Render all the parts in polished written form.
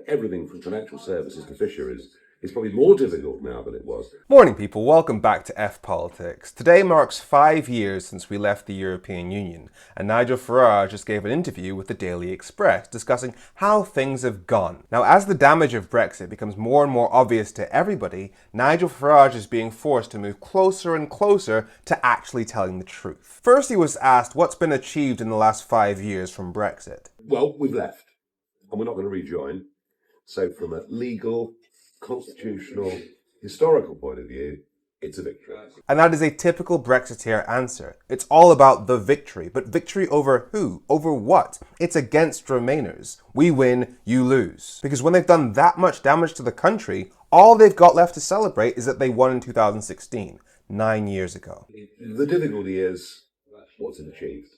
everything from financial services to fisheries is probably more difficult now than it was. Morning people, welcome back to F Politics. Today marks 5 years since we left the European Union, and Nigel Farage just gave an interview with the Daily Express discussing how things have gone. Now, as the damage of Brexit becomes more and more obvious to everybody, Nigel Farage is being forced to move closer and closer to actually telling the truth. First, he was asked what's been achieved in the last 5 years from Brexit. Well, we've left, and we're not going to rejoin. So from a legal, constitutional, historical point of view, it's a victory. And that is a typical Brexiteer answer. It's all about the victory. But victory over who? Over what? It's against Remainers. We win, you lose. Because when they've done that much damage to the country, all they've got left to celebrate is that they won in 2016, 9 years ago. The difficulty is, what's it achieved?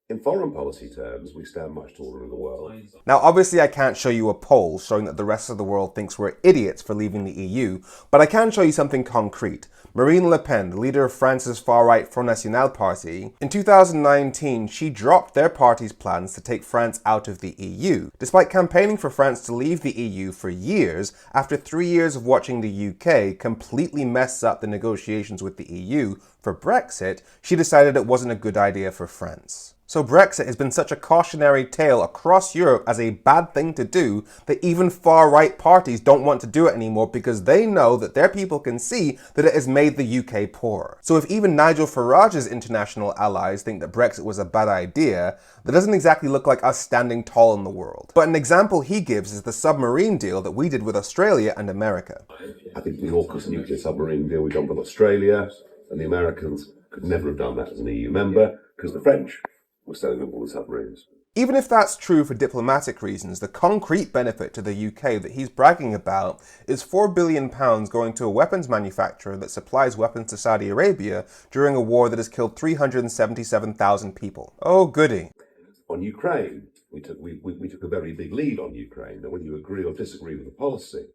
In foreign policy terms, we stand much taller in the world. Now, obviously, I can't show you a poll showing that the rest of the world thinks we're idiots for leaving the EU, but I can show you something concrete. Marine Le Pen, the leader of France's far-right Front National party, in 2019, she dropped their party's plans to take France out of the EU. Despite campaigning for France to leave the EU for years, after 3 years of watching the UK completely mess up the negotiations with the EU for Brexit, she decided it wasn't a good idea for France. So Brexit has been such a cautionary tale across Europe as a bad thing to do that even far-right parties don't want to do it anymore because they know that their people can see that it has made the UK poorer. So if even Nigel Farage's international allies think that Brexit was a bad idea, that doesn't exactly look like us standing tall in the world. But an example he gives is the submarine deal that we did with Australia and America. I think the AUKUS nuclear submarine deal we done with Australia and the Americans could never have done that as an EU member because the French were selling them all the submarines. Even if that's true for diplomatic reasons, the concrete benefit to the UK that he's bragging about is £4 billion going to a weapons manufacturer that supplies weapons to Saudi Arabia during a war that has killed 377,000 people. Oh goody. On Ukraine, we took a very big lead on Ukraine. Now, whether you agree or disagree with the policy,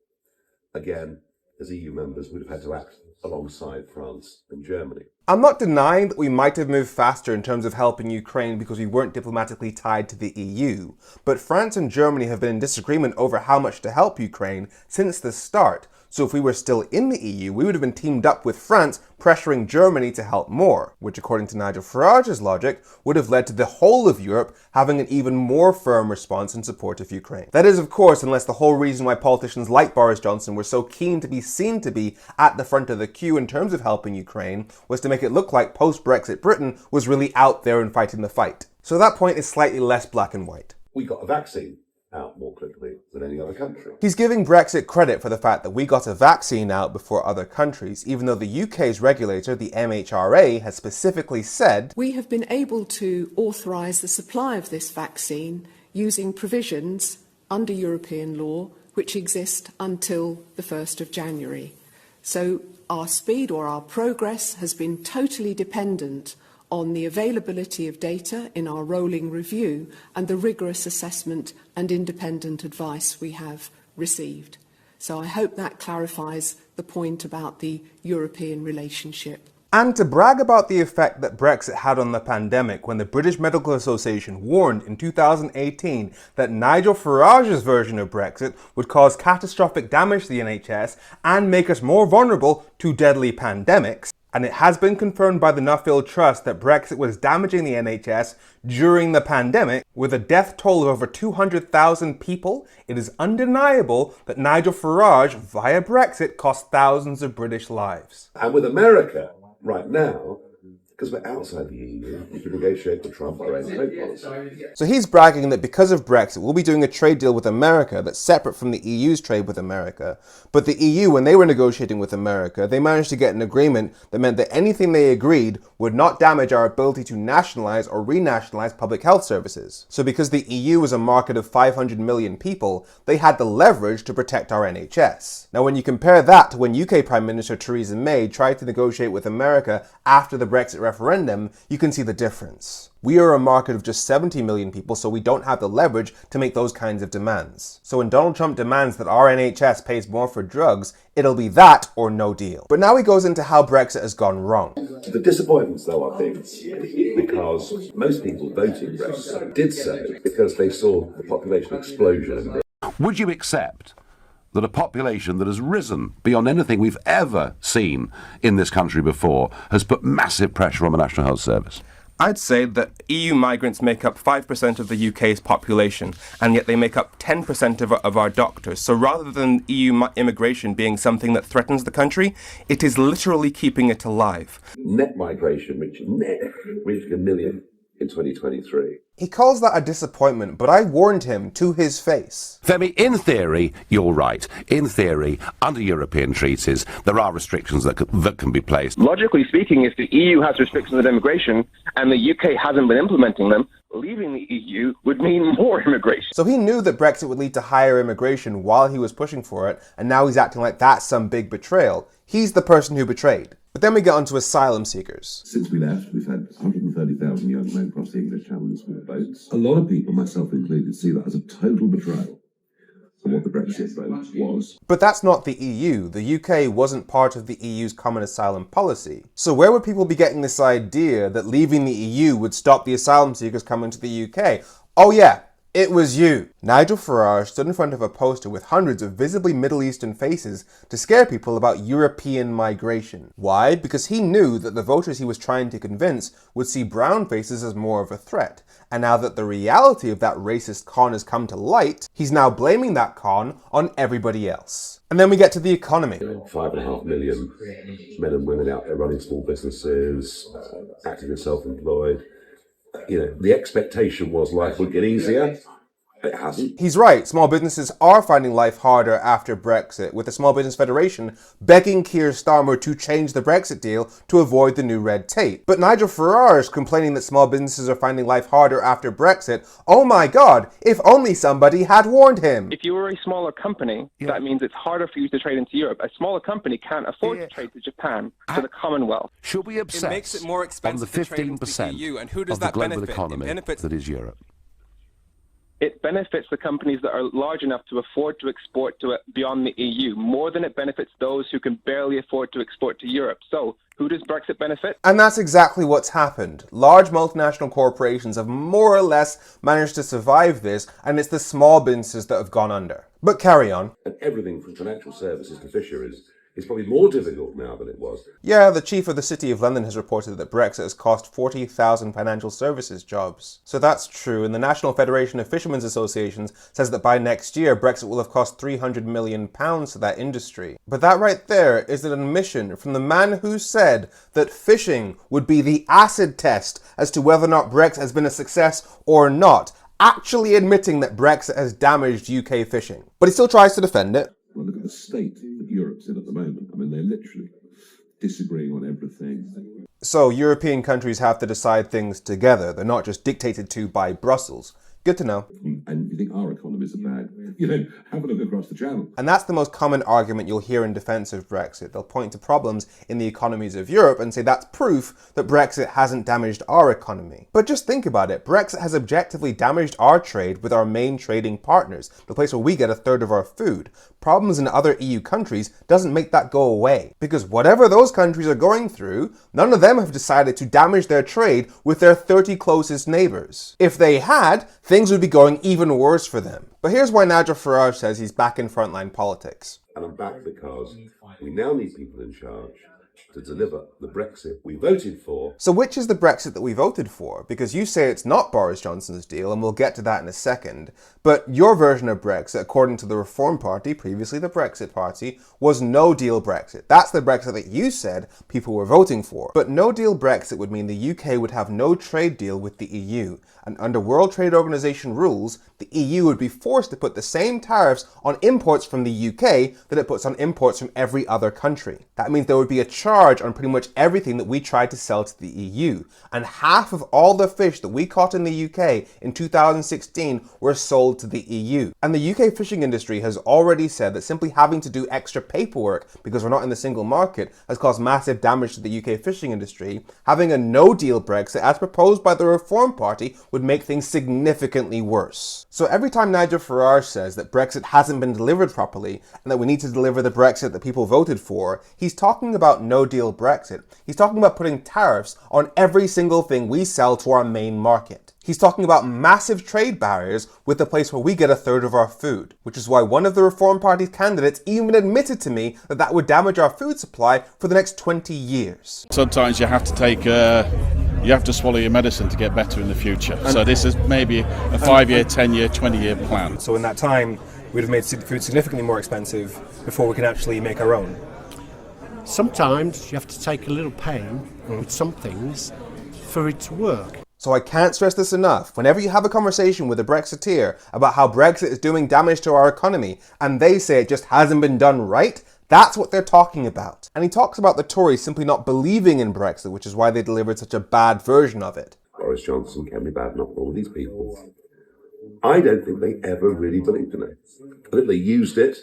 again, as EU members, we'd have had to act alongside France and Germany. I'm not denying that we might have moved faster in terms of helping Ukraine because we weren't diplomatically tied to the EU, but France and Germany have been in disagreement over how much to help Ukraine since the start. So if we were still in the EU, we would have been teamed up with France, pressuring Germany to help more, which according to Nigel Farage's logic, would have led to the whole of Europe having an even more firm response in support of Ukraine. That is, of course, unless the whole reason why politicians like Boris Johnson were so keen to be seen to be at the front of the queue in terms of helping Ukraine was to make it look like post-Brexit Britain was really out there and fighting the fight. So that point is slightly less black and white. We got a vaccine out more quickly than any other country. He's giving Brexit credit for the fact that we got a vaccine out before other countries, even though the UK's regulator, the MHRA, has specifically said, "We have been able to authorise the supply of this vaccine using provisions under European law which exist until the 1st of January. So our speed or our progress has been totally dependent on the availability of data in our rolling review and the rigorous assessment and independent advice we have received." So I hope that clarifies the point about the European relationship. And to brag about the effect that Brexit had on the pandemic when the British Medical Association warned in 2018 that Nigel Farage's version of Brexit would cause catastrophic damage to the NHS and make us more vulnerable to deadly pandemics. And it has been confirmed by the Nuffield Trust that Brexit was damaging the NHS during the pandemic. With a death toll of over 200,000 people, it is undeniable that Nigel Farage, via Brexit, cost thousands of British lives. And with America, right now, because we're outside the EU, we can negotiate with Trump our own trade policy. So he's bragging that because of Brexit, we'll be doing a trade deal with America that's separate from the EU's trade with America. But the EU, when they were negotiating with America, they managed to get an agreement that meant that anything they agreed would not damage our ability to nationalise or renationalise public health services. So because the EU is a market of 500 million people, they had the leverage to protect our NHS. Now when you compare that to when UK Prime Minister Theresa May tried to negotiate with America after the Brexit referendum, you can see the difference. We are a market of just 70 million people, so we don't have the leverage to make those kinds of demands. So when Donald Trump demands that our NHS pays more for drugs, it'll be that or no deal. But now he goes into how Brexit has gone wrong. The disappointments, though, I think, because most people voting Brexit did so because they saw the population explosion. Would you accept that a population that has risen beyond anything we've ever seen in this country before has put massive pressure on the National Health Service? I'd say that EU migrants make up 5% of the UK's population, and yet they make up 10% of our doctors. So rather than immigration being something that threatens the country, it is literally keeping it alive. Net migration reaching a million in 2023. He calls that a disappointment, but I warned him to his face. Femi, in theory, you're right. In theory, under European treaties, there are restrictions that can be placed. Logically speaking, if the EU has restrictions on immigration and the UK hasn't been implementing them, leaving the EU would mean more immigration. So he knew that Brexit would lead to higher immigration while he was pushing for it, and now he's acting like that's some big betrayal. He's the person who betrayed. But then we get onto asylum seekers. Since we left, we've had 130,000 young men cross the English Channel with boats. A lot of people, myself included, see that as a total betrayal of what the Brexit vote was. But that's not the EU. The UK wasn't part of the EU's common asylum policy. So where would people be getting this idea that leaving the EU would stop the asylum seekers coming to the UK? Oh yeah, it was you. Nigel Farage stood in front of a poster with hundreds of visibly Middle Eastern faces to scare people about European migration. Why? Because he knew that the voters he was trying to convince would see brown faces as more of a threat. And now that the reality of that racist con has come to light, he's now blaming that con on everybody else. And then we get to the economy. 5.5 million men and women out there running small businesses, acting as self-employed. The expectation was life would get easier. It hasn't. He's right. Small businesses are finding life harder after Brexit, with the Small Business Federation begging Keir Starmer to change the Brexit deal to avoid the new red tape. But Nigel Farage complaining that small businesses are finding life harder after Brexit. Oh my God, if only somebody had warned him. If you were a smaller company, that means it's harder for you to trade into Europe. A smaller company can't afford to trade to Japan, to the Commonwealth. Should we obsess It makes it more expensive on the to trade into the 15% EU, and who does of the that global benefit? economy It benefits that is Europe? It benefits the companies that are large enough to afford to export to it beyond the EU more than it benefits those who can barely afford to export to Europe. So who does Brexit benefit? And that's exactly what's happened. Large multinational corporations have more or less managed to survive this, and it's the small businesses that have gone under. But carry on. And everything from financial services to fisheries is probably more difficult now than it was. Yeah, the chief of the City of London has reported that Brexit has cost 40,000 financial services jobs. So that's true, and the National Federation of Fishermen's Associations says that by next year, Brexit will have cost £300 million to that industry. But that right there is an admission from the man who said that fishing would be the acid test as to whether or not Brexit has been a success or not, actually admitting that Brexit has damaged UK fishing. But he still tries to defend it. Well, look at the state that Europe's in at the moment. I mean, they're literally disagreeing on everything. So European countries have to decide things together. They're not just dictated to by Brussels. Good to know. And you think our economies are bad? Have a look across the channel. And that's the most common argument you'll hear in defense of Brexit. They'll point to problems in the economies of Europe and say that's proof that Brexit hasn't damaged our economy. But just think about it. Brexit has objectively damaged our trade with our main trading partners, the place where we get a third of our food. Problems in other EU countries doesn't make that go away. Because whatever those countries are going through, none of them have decided to damage their trade with their 30 closest neighbours. If they had, things would be going even worse for them. But here's why Nigel Farage says he's back in frontline politics. And I'm back because we now need people in charge to deliver the Brexit we voted for. So which is the Brexit that we voted for? Because you say it's not Boris Johnson's deal, and we'll get to that in a second. But your version of Brexit, according to the Reform Party, previously the Brexit Party, was no deal Brexit. That's the Brexit that you said people were voting for. But no deal Brexit would mean the UK would have no trade deal with the EU. And under World Trade Organization rules, the EU would be forced to put the same tariffs on imports from the UK that it puts on imports from every other country. That means there would be a charge on pretty much everything that we tried to sell to the EU. And half of all the fish that we caught in the UK in 2016 were sold to the EU. And the UK fishing industry has already said that simply having to do extra paperwork because we're not in the single market has caused massive damage to the UK fishing industry. Having a no-deal Brexit, as proposed by the Reform Party, would would make things significantly worse. So every time Nigel Farage says that Brexit hasn't been delivered properly and that we need to deliver the Brexit that people voted for, he's talking about no-deal Brexit. He's talking about putting tariffs on every single thing we sell to our main market. He's talking about massive trade barriers with the place where we get a third of our food, which is why one of the Reform Party's candidates even admitted to me that that would damage our food supply for the next 20 years. Sometimes you have to take, you have to swallow your medicine to get better in the future. So this is maybe a 5-year, 10-year, 20-year plan. So in that time, we'd have made food significantly more expensive before we can actually make our own. Sometimes you have to take a little pain with some things for it to work. So I can't stress this enough. Whenever you have a conversation with a Brexiteer about how Brexit is doing damage to our economy, and they say it just hasn't been done right, that's what they're talking about. And he talks about the Tories simply not believing in Brexit, which is why they delivered such a bad version of it. Boris Johnson can be bad enough for all these people. I don't think they ever really believed in it. I think they used it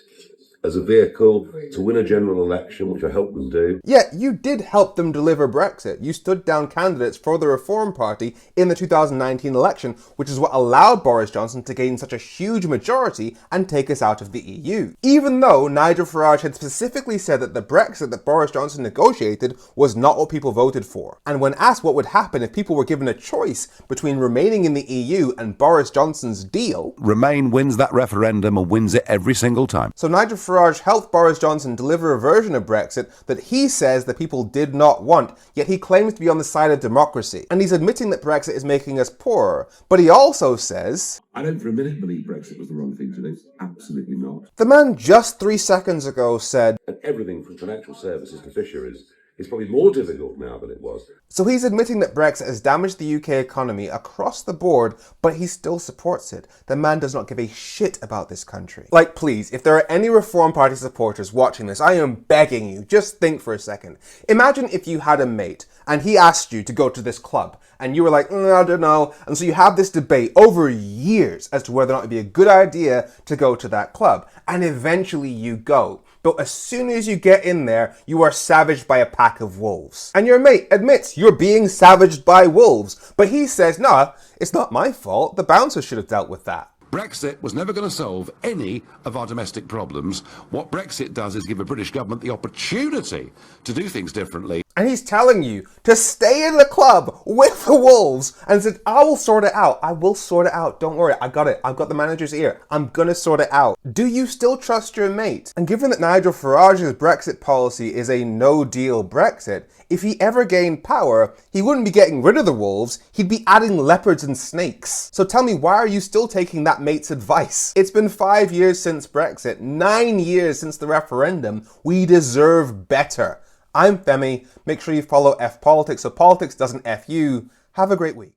as a vehicle to win a general election, which I helped them do. Yeah, you did help them deliver Brexit. You stood down candidates for the Reform Party in the 2019 election, which is what allowed Boris Johnson to gain such a huge majority and take us out of the EU. Even though Nigel Farage had specifically said that the Brexit that Boris Johnson negotiated was not what people voted for. And when asked what would happen if people were given a choice between remaining in the EU and Boris Johnson's deal, Remain wins that referendum and wins it every single time. So Nigel Farage helped Boris Johnson deliver a version of Brexit that he says that people did not want, yet he claims to be on the side of democracy. And he's admitting that Brexit is making us poorer. But he also says, I don't for a minute believe Brexit was the wrong thing to do. Absolutely not. the man just 3 seconds ago said, And everything from financial services to fisheries is probably more difficult now than it was. so he's admitting that Brexit has damaged the UK economy across the board, but he still supports it. The man does not give a shit about this country. Like, please, if there are any Reform Party supporters watching this, I am begging you, just think for a second. Imagine if you had a mate and he asked you to go to this club and you were like, I don't know. And so you have this debate over years as to whether or not it'd be a good idea to go to that club. And eventually you go. But as soon as you get in there, you are savaged by a pack of wolves. And your mate admits you're being savaged by wolves. But he says, nah, it's not my fault. The bouncer should have dealt with that. Brexit was never going to solve any of our domestic problems. What Brexit does is give a British government the opportunity to do things differently. And he's telling you to stay in the club with the wolves and said, I will sort it out. I will sort it out. Don't worry. I got it. I've got the manager's ear. I'm going to sort it out. Do you still trust your mate? And given that Nigel Farage's Brexit policy is a no-deal Brexit, if he ever gained power, he wouldn't be getting rid of the wolves. He'd be adding leopards and snakes. So tell me, why are you still taking that mate's advice? It's been 5 years since Brexit, 9 years since the referendum. We deserve better. I'm Femi. Make sure you follow F Politics so politics doesn't F you. Have a great week.